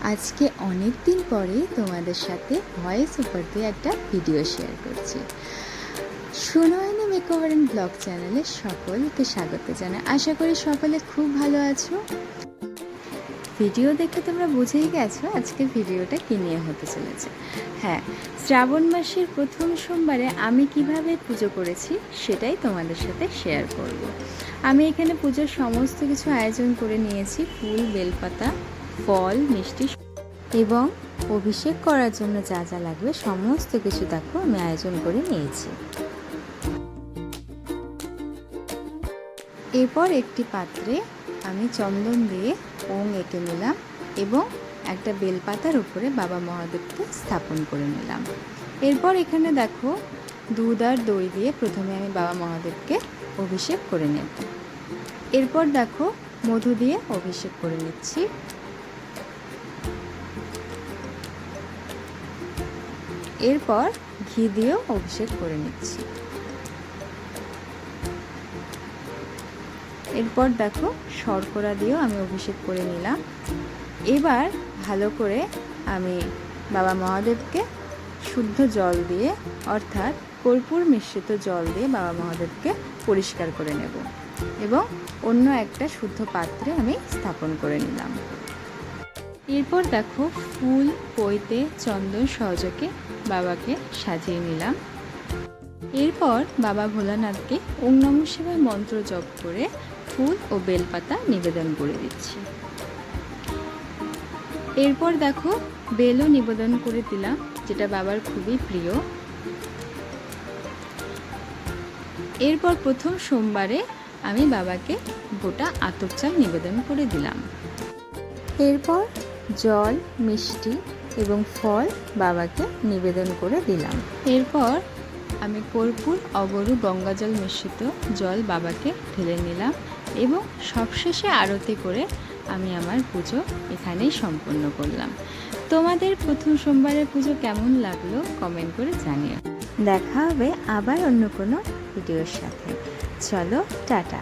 আজকে অনেক দিন পরে তোমাদের সাথে ভয়েস ওভার দিয়ে একটা ভিডিও শেয়ার করছি। সুনয়না মেকওভার অ্যান্ড ব্লগ চ্যানেলে সকলকে স্বাগত জানাই। আশা করি সকলে খুব ভালো আছো। ভিডিও দেখে তোমরা বুঝেই গেছো আজকে ভিডিওটা কী নিয়ে হতে চলেছে। হ্যাঁ, শ্রাবণ মাসের প্রথম সোমবারে আমি কিভাবে পুজো করেছি সেটাই তোমাদের সাথে শেয়ার করব। আমি এখানে পুজোর সমস্ত কিছু আয়োজন করে নিয়েছি। ফুল, বেলপাতা, ফল, মিষ্টি এবং অভিষেক করার জন্য যা যা লাগবে সমস্ত কিছু দেখো আমি আয়োজন করে নিয়েছি। এরপর একটি পাত্রে আমি চন্দন দিয়ে ওং এঁকে নিলাম এবং একটা বেলপাতার উপরে বাবা মহাদেবকে স্থাপন করে নিলাম। এরপর এখানে দেখো দুধ আর দই দিয়ে প্রথমে আমি বাবা মহাদেবকে অভিষেক করে নেব। এরপর দেখো মধু দিয়ে অভিষেক করে নিচ্ছি। এরপর ঘি দিয়েও অভিষেক করে নিচ্ছি। এরপর দেখো শর্করা দিয়েও আমি অভিষেক করে নিলাম। এবার ভালো করে আমি বাবা মহাদেবকে শুদ্ধ জল দিয়ে অর্থাৎ কর্পূর মিশ্রিত জল দিয়ে বাবা মহাদেবকে পরিষ্কার করে নেব এবং অন্য একটা শুদ্ধ পাত্রে আমি স্থাপন করে নিলাম। এরপর দেখো ফুল, পৈতে, চন্দন সহযোগে বাবাকে সাজিয়ে নিলাম। এরপর বাবা ভোলানাথকে ওম নমঃ শিবায় মন্ত্র জপ করে ফুল ও বেলপাতা নিবেদন করে দিচ্ছি। এরপর দেখো বেলও নিবেদন করে দিলাম, যেটা বাবার খুবই প্রিয়। এরপর প্রথম সোমবারে আমি বাবাকে গোটা আতপ চাল নিবেদন করে দিলাম। এরপর জল, মিষ্টি এবং ফল বাবাকে নিবেদন করে দিলাম। এরপর আমি কর্পূর, অগরু, গঙ্গাজল মিশ্রিত জল বাবাকে ঢেলে নিলাম এবং সবশেষে আরতি করে আমি আমার পুজো এখানেই সম্পন্ন করলাম। তোমাদের প্রথম সোমবারের পুজো কেমন লাগলো কমেন্ট করে জানিও। দেখা হবে আবার অন্য কোনো ভিডিওর সাথে। চলো, টাটা।